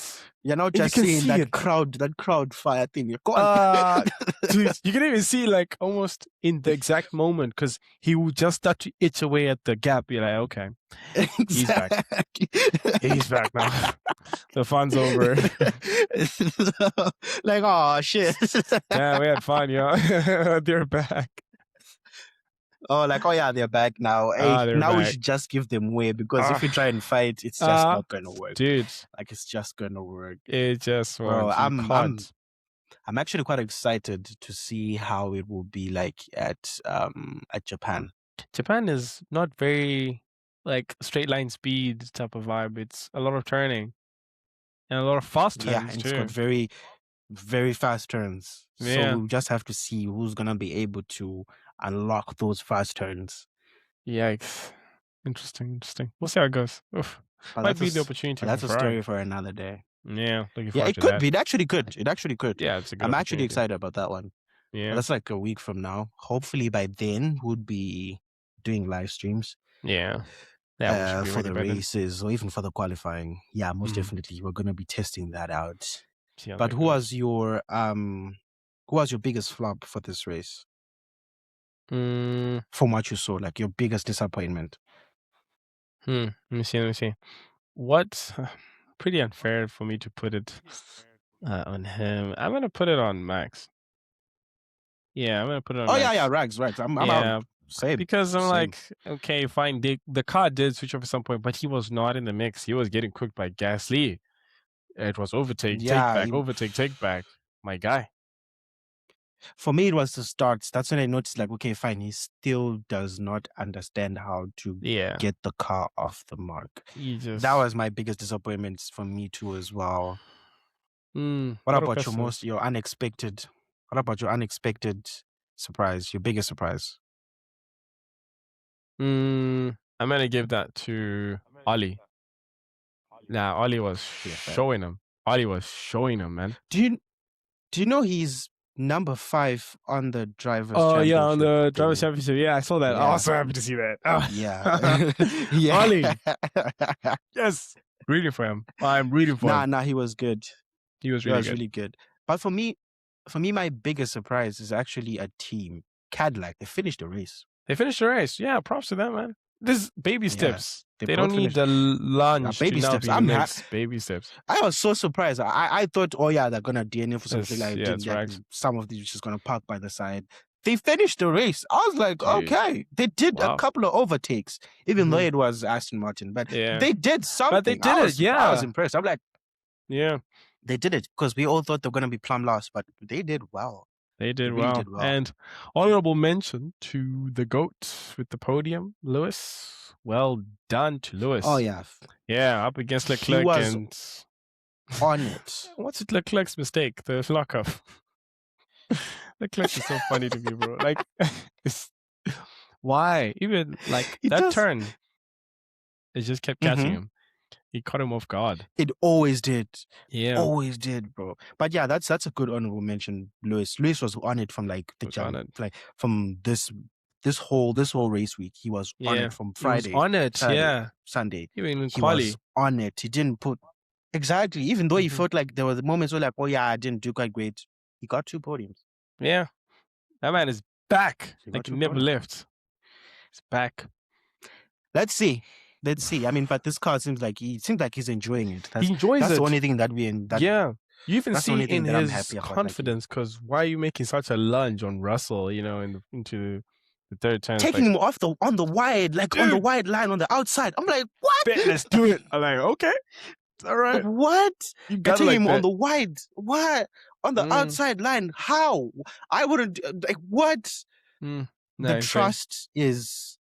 Speaker 3: You're not just seeing that crowd fire thing. You're gone.
Speaker 2: Dude, you can even see like almost in the exact moment, because he would just start to itch away at the gap. You're like, okay, he's back. He's back now. The fun's over.
Speaker 3: Like, oh shit.
Speaker 2: Yeah, we had fun, yeah. They're back.
Speaker 3: Oh, like, they're back now. Hey, now we should just give them way, because if we try and fight, it's just not going to work.
Speaker 2: Dude.
Speaker 3: Like, it's just going to work.
Speaker 2: It just works.
Speaker 3: I'm actually quite excited to see how it will be like at Japan.
Speaker 2: Japan is not very like straight line speed type of vibe. It's a lot of turning and a lot of fast turns
Speaker 3: and
Speaker 2: too.
Speaker 3: it's got very, very fast turns. So
Speaker 2: Yeah.
Speaker 3: we'll just have to see who's gonna be able to unlock those fast turns.
Speaker 2: Yikes. Interesting. We'll see how it goes. Oof.
Speaker 3: But
Speaker 2: Might be the opportunity
Speaker 3: But that's
Speaker 2: for
Speaker 3: a
Speaker 2: Ferrari.
Speaker 3: story for another day.
Speaker 2: Yeah, looking
Speaker 3: Yeah,
Speaker 2: forward
Speaker 3: it
Speaker 2: to
Speaker 3: could
Speaker 2: that.
Speaker 3: be. It actually could. It actually could.
Speaker 2: Yeah, it's a good
Speaker 3: I'm actually
Speaker 2: opportunity.
Speaker 3: excited about that one. But
Speaker 2: Yeah.
Speaker 3: that's like a week from now. Hopefully by then we'll be doing live streams.
Speaker 2: Yeah. Yeah, we should be
Speaker 3: for
Speaker 2: ready
Speaker 3: the
Speaker 2: by then.
Speaker 3: races or even for the qualifying. Yeah, most
Speaker 2: Mhm.
Speaker 3: definitely. We're gonna be testing that out.
Speaker 2: See how
Speaker 3: But
Speaker 2: that
Speaker 3: who
Speaker 2: goes.
Speaker 3: was your biggest flop for this race?
Speaker 2: Mm,
Speaker 3: From what you saw, like your biggest disappointment.
Speaker 2: Let me see. What? Pretty unfair for me to put it on him. I'm gonna put it on Max. Yeah, I'm gonna put it on Max.
Speaker 3: Yeah, Rags. I'm
Speaker 2: Yeah,
Speaker 3: out. Same.
Speaker 2: because I'm
Speaker 3: Same.
Speaker 2: like, okay, fine. The car did switch off at some point, but he was not in the mix. He was getting cooked by Gasly. It was overtake, take back. My guy.
Speaker 3: For me, it was the starts. That's when I noticed, like, okay, fine. He still does not understand how to get the car off the mark. That was my biggest disappointment for me too, as well. What about your unexpected? What about your unexpected surprise? Your biggest surprise?
Speaker 2: I'm gonna give that to Ali. Nah, Ali was showing him. Ali was showing him, man.
Speaker 3: Do you know he's number 5 on the drivers'
Speaker 2: championship?
Speaker 3: Oh yeah,
Speaker 2: on the drivers' championship. Yeah, I saw that.
Speaker 3: Yeah.
Speaker 2: I was so happy to see that. Oh.
Speaker 3: Yeah. Yeah.
Speaker 2: Ali. Yes. Rooting for him. I'm rooting for him.
Speaker 3: Nah, he was good.
Speaker 2: He was really
Speaker 3: good. But for me, my biggest surprise is actually a team. Cadillac, they finished the race.
Speaker 2: Yeah, props to them, man. This baby steps. They don't need
Speaker 3: finished.
Speaker 2: the lunge
Speaker 3: baby
Speaker 2: to now
Speaker 3: steps.
Speaker 2: be
Speaker 3: I'm
Speaker 2: next. Baby steps.
Speaker 3: I was so surprised. I thought, oh yeah, they're gonna DNF or something like
Speaker 2: Yes,
Speaker 3: that.
Speaker 2: right.
Speaker 3: Some of these just gonna park by the side. They finished the race. I was like,
Speaker 2: Dude.
Speaker 3: okay. They did a couple of overtakes, even though it was Aston Martin. But
Speaker 2: Yeah.
Speaker 3: they did something.
Speaker 2: But they did it, yeah.
Speaker 3: I was impressed. I'm like,
Speaker 2: yeah.
Speaker 3: They did it because we all thought they were gonna be plumb lost, but they did well.
Speaker 2: They did
Speaker 3: really
Speaker 2: well.
Speaker 3: did well.
Speaker 2: And honorable mention to the GOAT with the podium, Lewis. Well done to Lewis.
Speaker 3: Oh yeah.
Speaker 2: Yeah, up against Leclerc
Speaker 3: He was
Speaker 2: and
Speaker 3: on it.
Speaker 2: What's it Leclerc's mistake? The lockup. Leclerc is so funny to me, bro. Like, why? Even like that turn, it just kept catching him. He caught him off guard.
Speaker 3: It always did.
Speaker 2: Yeah,
Speaker 3: always did, bro. But yeah, that's a good honorable mention. Lewis was on it from like the jump, like from this whole race week. He was on it from Friday.
Speaker 2: He was on it,
Speaker 3: Saturday, Sunday.
Speaker 2: Even
Speaker 3: he was on it. He didn't put exactly. Even though he felt like there were moments where like, oh yeah, I didn't do quite great. He got 2 podiums.
Speaker 2: Yeah, that man is back. Like he never left. He's back.
Speaker 3: Let's see. I mean, but this car seems like he's enjoying it.
Speaker 2: He enjoys it.
Speaker 3: That's the only thing that we
Speaker 2: yeah. You even see in his confidence, because why are you making such a lunge on Russell? You know, into the third turn,
Speaker 3: taking him off on the wide, like on the wide line on the outside. I'm like, what?
Speaker 2: Let's do it. I'm like, okay, all right.
Speaker 3: What?
Speaker 2: You
Speaker 3: got him on the wide. What? On the outside line? How? I wouldn't like what? The trust is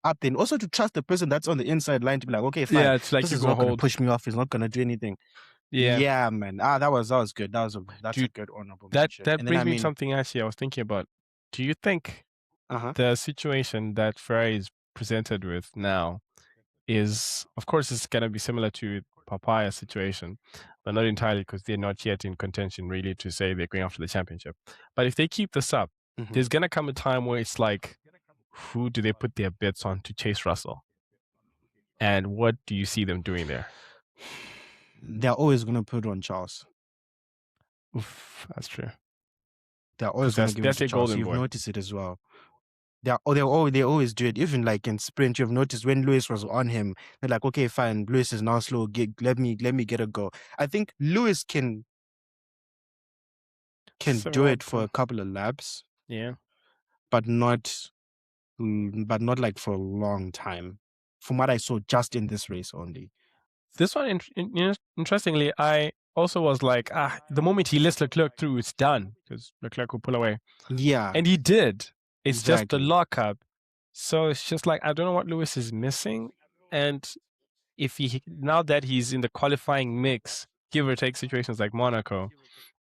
Speaker 3: up there. Also to trust the person that's on the inside line to be like, okay, fine.
Speaker 2: Yeah, it's like
Speaker 3: this is not going to push me off. He's not going to do anything. Yeah, man. That was good. That's a good honorable mention.
Speaker 2: That brings me something actually I was thinking about. Do you think the situation that Ferrari is presented with now is, of course, it's going to be similar to Papaya's situation, but not entirely because they're not yet in contention really to say they're going after the championship. But if they keep this up, there's going to come a time where it's like, who do they put their bets on to chase Russell? And what do you see them doing there?
Speaker 3: They're always going to put on Charles.
Speaker 2: Oof, that's true.
Speaker 3: They're always going to give it to Charles. You've noticed it as well. They always do it. Even like in sprint, you've noticed when Lewis was on him, they're like, okay, fine, Lewis is now slow. Let me get a go. I think Lewis can do it for a couple of laps.
Speaker 2: Yeah,
Speaker 3: but not like for a long time. From what I saw, just in this race only.
Speaker 2: This one, interestingly, I also was like, the moment he lets Leclerc through, it's done because Leclerc will pull away.
Speaker 3: Yeah,
Speaker 2: and he did. It's just the lockup So it's just like I don't know what Lewis is missing, and if he now that he's in the qualifying mix, give or take situations like Monaco,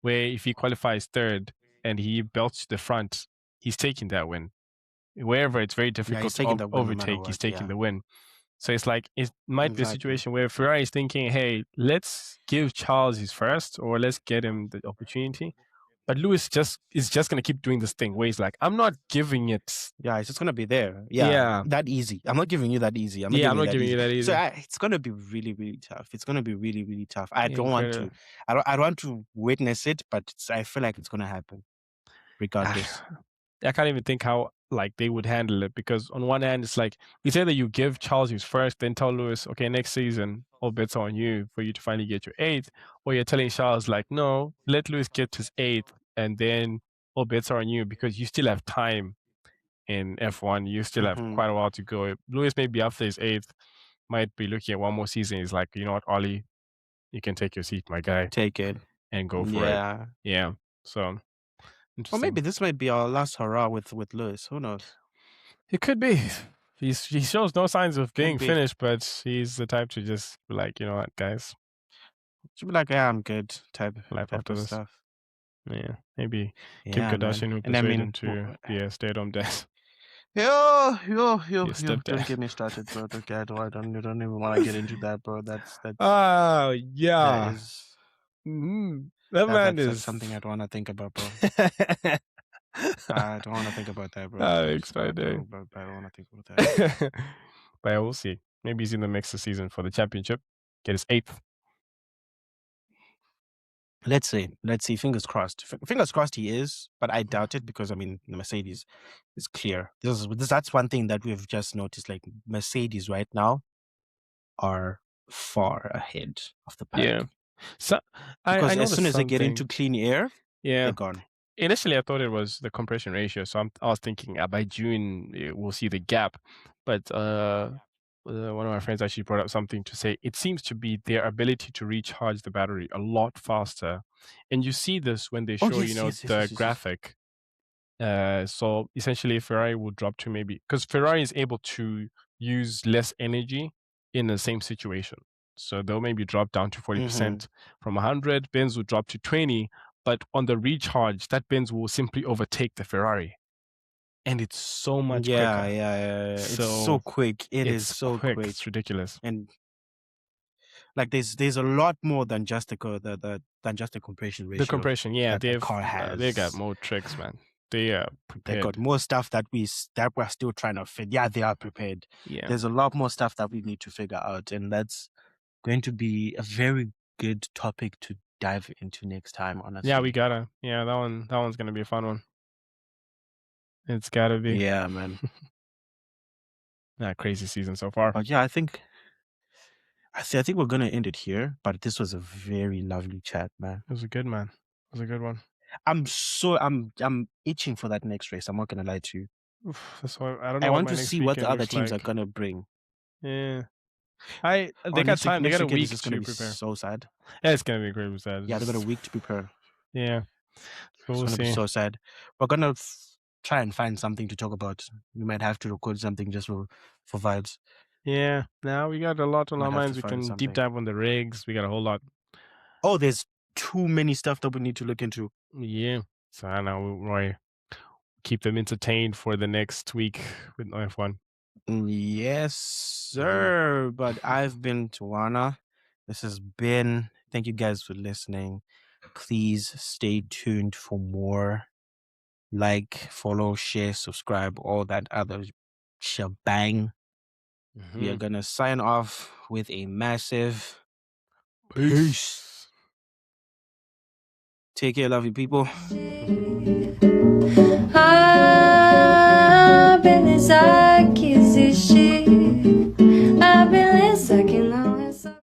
Speaker 2: where if he qualifies third and he belts the front, he's taking that win. Wherever it's very difficult
Speaker 3: taking
Speaker 2: to
Speaker 3: that win no matter
Speaker 2: overtake, he's
Speaker 3: what,
Speaker 2: taking
Speaker 3: yeah.
Speaker 2: the win. So it's like it might be a
Speaker 3: Exactly.
Speaker 2: situation where Ferrari is thinking, "Hey, let's give Charles his first, or let's get him the opportunity." But Lewis is just gonna keep doing this thing where he's like, "I'm not giving it."
Speaker 3: Yeah, it's just gonna be there. Yeah,
Speaker 2: Yeah.
Speaker 3: that easy. I'm not giving you that easy. I'm
Speaker 2: Yeah,
Speaker 3: not
Speaker 2: I'm
Speaker 3: giving you
Speaker 2: not
Speaker 3: that
Speaker 2: giving
Speaker 3: easy.
Speaker 2: you that easy.
Speaker 3: So it's gonna be really, really tough. It's gonna be really, really tough. I don't want to.
Speaker 2: Incredible.
Speaker 3: I don't want to witness it, but I feel like it's gonna happen, regardless.
Speaker 2: I can't even think how like they would handle it, because on one hand it's like it's either you give Charles his first, then tell Lewis, okay, next season all bets are on you for you to finally get your eighth, or you're telling Charles like, no, let Lewis get his eighth, and then all bets are on you because you still have time in F1. You still have quite a while to go. Lewis may be after his eighth, might be looking at one more season. He's like, you know what, Ollie, you can take your seat, my guy.
Speaker 3: Take it
Speaker 2: and go for it. Yeah. So
Speaker 3: or maybe this might be our last hurrah with Lewis. Who knows?
Speaker 2: It could be. He shows no signs of being finished, but he's the type to just be like, you know what, guys.
Speaker 3: Should be like, yeah, I'm good type
Speaker 2: after
Speaker 3: of
Speaker 2: this
Speaker 3: stuff.
Speaker 2: Yeah, maybe Kim Kardashian will persuade him to be a stay-at-home dad.
Speaker 3: Yo, don't get me started, bro. Okay, I don't even want to get into that, bro. That's
Speaker 2: oh yeah.
Speaker 3: That is
Speaker 2: that's
Speaker 3: something I don't want to think about, bro. I don't want to think about that, bro.
Speaker 2: I
Speaker 3: don't want to think about that.
Speaker 2: But we'll see. Maybe he's in the mix this season for the championship. Get his 8th.
Speaker 3: Let's see. Fingers crossed. Fingers crossed he is, but I doubt it because, I mean, the Mercedes is clear. That's one thing that we've just noticed. Like, Mercedes right now are far ahead of the pack.
Speaker 2: Yeah. So
Speaker 3: because
Speaker 2: I
Speaker 3: as soon as they get into clean air, they're gone.
Speaker 2: Initially, I thought it was the compression ratio. So I was thinking by June, we'll see the gap. But one of my friends actually brought up something to say it seems to be their ability to recharge the battery a lot faster. And you see this when they show, the graphic. So essentially, Ferrari will drop to maybe, because Ferrari is able to use less energy in the same situation. So they'll maybe drop down to 40% from 100. Benz will drop to 20, but on the recharge, that Benz will simply overtake the Ferrari. And it's so much quicker.
Speaker 3: Yeah. So it's so quick. It's so quick.
Speaker 2: It's ridiculous.
Speaker 3: And like there's a lot more than just the compression ratio.
Speaker 2: The compression, yeah,
Speaker 3: the car has.
Speaker 2: They got more tricks, man. They are prepared.
Speaker 3: They got more stuff that we're still trying to fit. Yeah, they are prepared.
Speaker 2: Yeah.
Speaker 3: There's a lot more stuff that we need to figure out, and that's going to be a very good topic to dive into next time, honestly.
Speaker 2: Yeah, we gotta. Yeah, that one's gonna be a fun one. It's gotta be.
Speaker 3: Yeah, man.
Speaker 2: Crazy season so far.
Speaker 3: But yeah, I think we're gonna end it here. But this was a very lovely chat, man.
Speaker 2: It was a good one.
Speaker 3: I'm itching for that next race. I'm not gonna lie to you.
Speaker 2: That's why I don't know.
Speaker 3: I want to see what the other teams are gonna bring.
Speaker 2: Yeah. They got time. They got a week to prepare.
Speaker 3: So sad.
Speaker 2: Yeah, it's gonna be great with that.
Speaker 3: Yeah, they got a week to prepare.
Speaker 2: Yeah.
Speaker 3: So it's gonna be so sad. We're gonna try and find something to talk about. We might have to record something just for vibes.
Speaker 2: Yeah. Now we got a lot on our minds. We can deep dive on the rigs. We got a whole lot.
Speaker 3: Oh, there's too many stuff that we need to look into.
Speaker 2: Yeah. So I know Roy, keep them entertained for the next week with F1.
Speaker 3: Yes, sir. But I've been Tawana. This has been. Thank you guys for listening. Please stay tuned for more. Like, follow, share, subscribe, all that other shebang. We are gonna sign off with a massive peace. Take care, lovely people.
Speaker 1: I've been inside you.